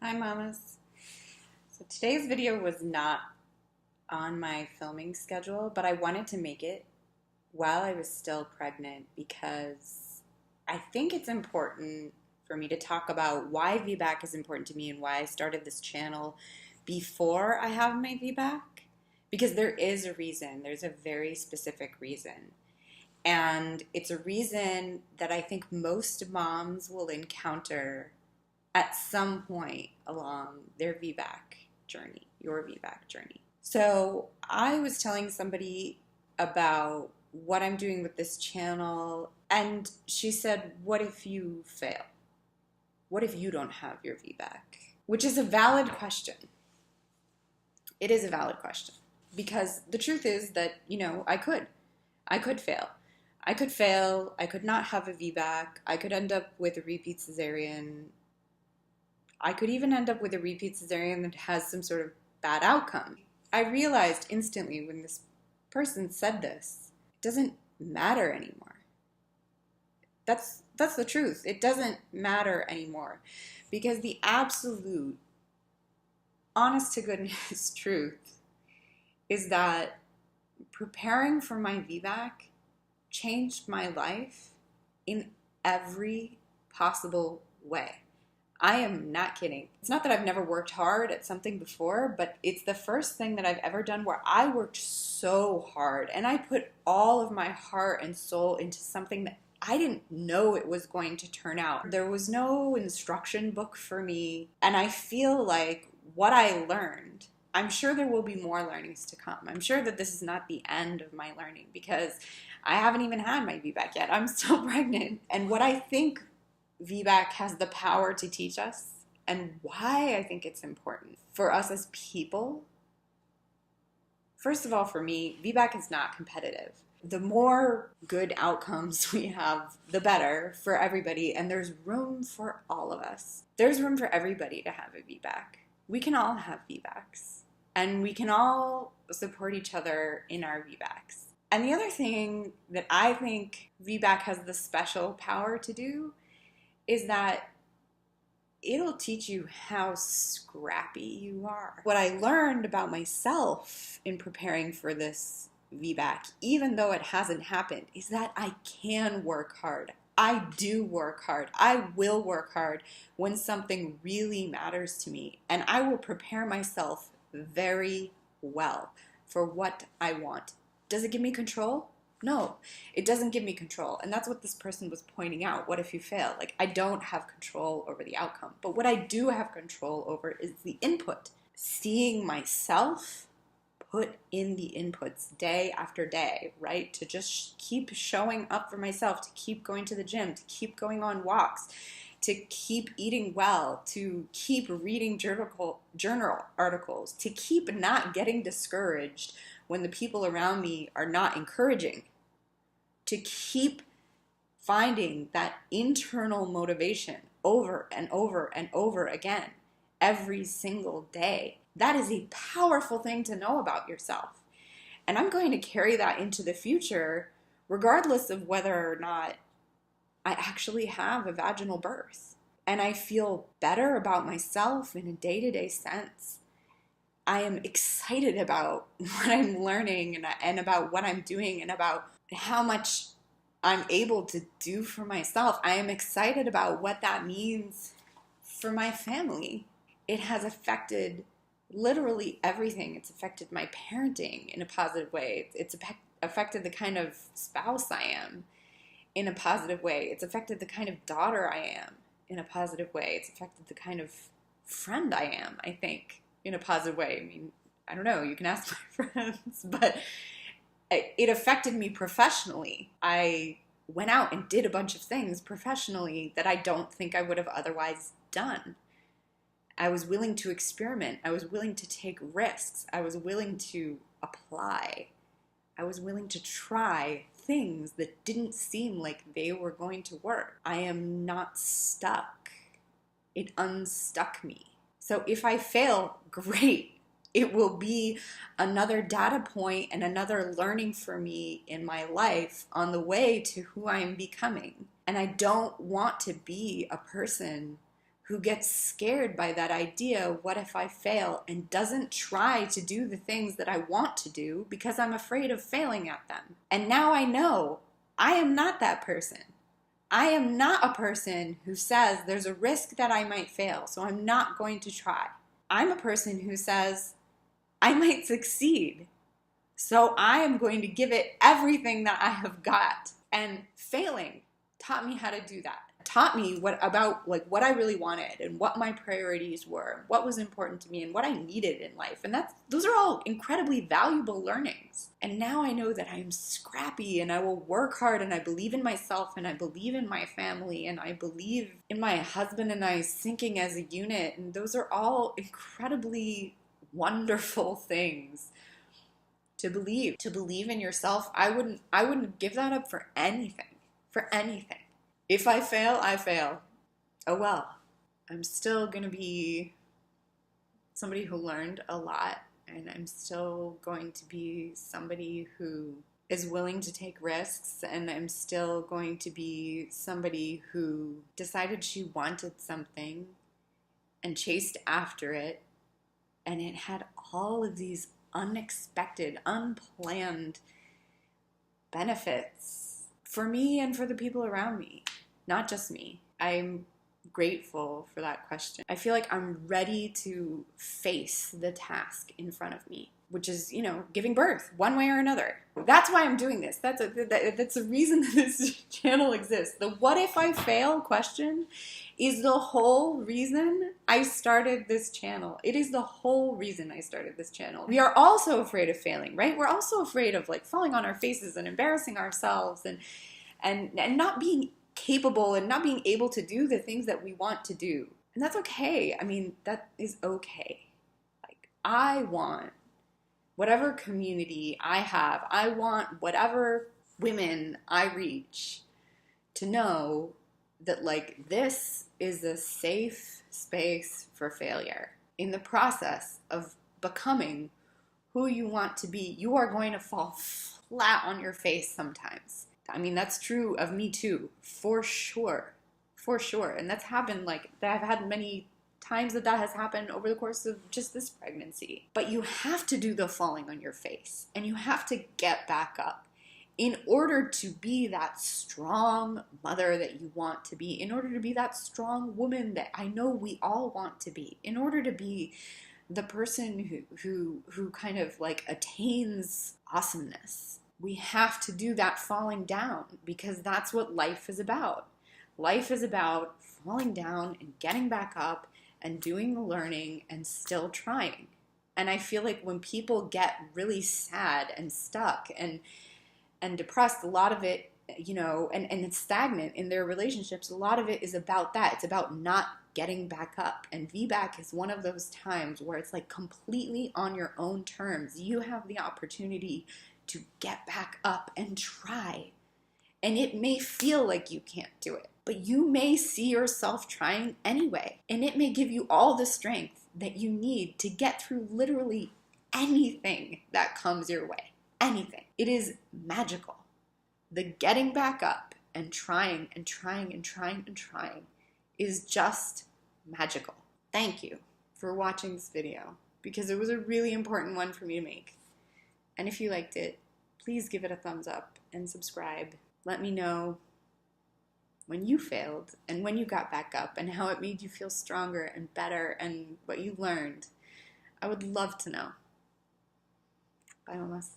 Hi mamas. So today's video was not on my filming schedule, but I wanted to make it while I was still pregnant because I think it's important for me to talk about why VBAC is important to me and why I started this channel before I have my VBAC. Because there is a reason, there's a very specific reason. And it's a reason that I think most moms will encounter at some point along their VBAC journey, your VBAC journey. So I was telling somebody about what I'm doing with this channel, and she said, what if you fail? What if you don't have your VBAC? Which is a valid question. It is a valid question. Because the truth is that, I could fail. I could fail. I could not have a VBAC. I could end up with a repeat cesarean. I could even end up with a repeat cesarean that has some sort of bad outcome. I realized instantly when this person said this, it doesn't matter anymore. That's the truth. It doesn't matter anymore because the absolute, honest to goodness truth is that preparing for my VBAC changed my life in every possible way. I am not kidding. It's not that I've never worked hard at something before, but it's the first thing that I've ever done where I worked so hard and I put all of my heart and soul into something that I didn't know it was going to turn out. There was no instruction book for me, and I feel like what I learned, I'm sure there will be more learnings to come. I'm sure that this is not the end of my learning because I haven't even had my VBAC yet. I'm still pregnant. And what I think VBAC has the power to teach us and why I think it's important for us as people. First of all, for me, VBAC is not competitive. The more good outcomes we have, the better for everybody, and there's room for all of us. There's room for everybody to have a VBAC. We can all have VBACs, and we can all support each other in our VBACs. And the other thing that I think VBAC has the special power to do is that it'll teach you how scrappy you are. What I learned about myself in preparing for this VBAC, even though it hasn't happened, is that I can work hard. I do work hard. I will work hard when something really matters to me. And I will prepare myself very well for what I want. Does it give me control? No, it doesn't give me control. And that's what this person was pointing out. What if you fail? Like, I don't have control over the outcome. But what I do have control over is the input. Seeing myself put in the inputs day after day, right? To just keep showing up for myself, to keep going to the gym, to keep going on walks, to keep eating well, to keep reading journal articles, to keep not getting discouraged when the people around me are not encouraging, to keep finding that internal motivation over and over and over again every single day. That is a powerful thing to know about yourself. And I'm going to carry that into the future regardless of whether or not I actually have a vaginal birth. And I feel better about myself in a day-to-day sense. I am excited about what I'm learning and about what I'm doing and about how much I'm able to do for myself. I am excited about what that means for my family. It has affected literally everything. It's affected my parenting in a positive way. It's affected the kind of spouse I am in a positive way. It's affected the kind of daughter I am in a positive way. It's affected the kind of friend I am, I think, in a positive way. I mean, I don't know, you can ask my friends, but it affected me professionally. I went out and did a bunch of things professionally that I don't think I would have otherwise done. I was willing to experiment. I was willing to take risks. I was willing to apply. I was willing to try things that didn't seem like they were going to work. I am not stuck. It unstuck me. So if I fail, great. It will be another data point and another learning for me in my life on the way to who I am becoming. And I don't want to be a person who gets scared by that idea, what if I fail, and doesn't try to do the things that I want to do because I'm afraid of failing at them. And now I know I am not that person. I am not a person who says there's a risk that I might fail, so I'm not going to try. I'm a person who says I might succeed, so I am going to give it everything that I have got. And failing taught me how to do that. Taught me what I really wanted and what my priorities were, what was important to me and what I needed in life. And those are all incredibly valuable learnings. And now I know that I am scrappy and I will work hard and I believe in myself and I believe in my family and I believe in my husband and I syncing as a unit. And those are all incredibly wonderful things to believe in yourself. I wouldn't give that up for anything. If I fail, I fail. Oh well. I'm still going to be somebody who learned a lot, and I'm still going to be somebody who is willing to take risks, and I'm still going to be somebody who decided she wanted something and chased after it, and it had all of these unexpected, unplanned benefits for me and for the people around me, not just me. I'm grateful for that question. I feel like I'm ready to face the task in front of me, which is, giving birth one way or another. That's why I'm doing this. That's the reason that this channel exists. The what if I fail question is the whole reason I started this channel. It is the whole reason I started this channel. We are also afraid of failing, right? We're also afraid of falling on our faces and embarrassing ourselves and not being capable and not being able to do the things that we want to do. And that's okay. I mean, that is okay. I want whatever community I have, I want whatever women I reach to know that this is a safe space for failure. In the process of becoming who you want to be, you are going to fall flat on your face sometimes. I mean, that's true of me too, for sure. And that's happened, I've had many times that has happened over the course of just this pregnancy. But you have to do the falling on your face, and you have to get back up in order to be that strong mother that you want to be, in order to be that strong woman that I know we all want to be, in order to be the person who kind of attains awesomeness. We have to do that falling down, because that's what life is about. Life is about falling down and getting back up and doing the learning and still trying. And I feel like when people get really sad and stuck and depressed, a lot of it, and it's stagnant in their relationships, a lot of it is about that. It's about not getting back up. And VBAC is one of those times where it's completely on your own terms. You have the opportunity to get back up and try. And it may feel like you can't do it, but you may see yourself trying anyway. And it may give you all the strength that you need to get through literally anything that comes your way. Anything. It is magical. The getting back up and trying and trying and trying and trying is just magical. Thank you for watching this video, because it was a really important one for me to make. And if you liked it, please give it a thumbs up and subscribe. Let me know when you failed and when you got back up and how it made you feel stronger and better and what you learned. I would love to know. Bye, mamas.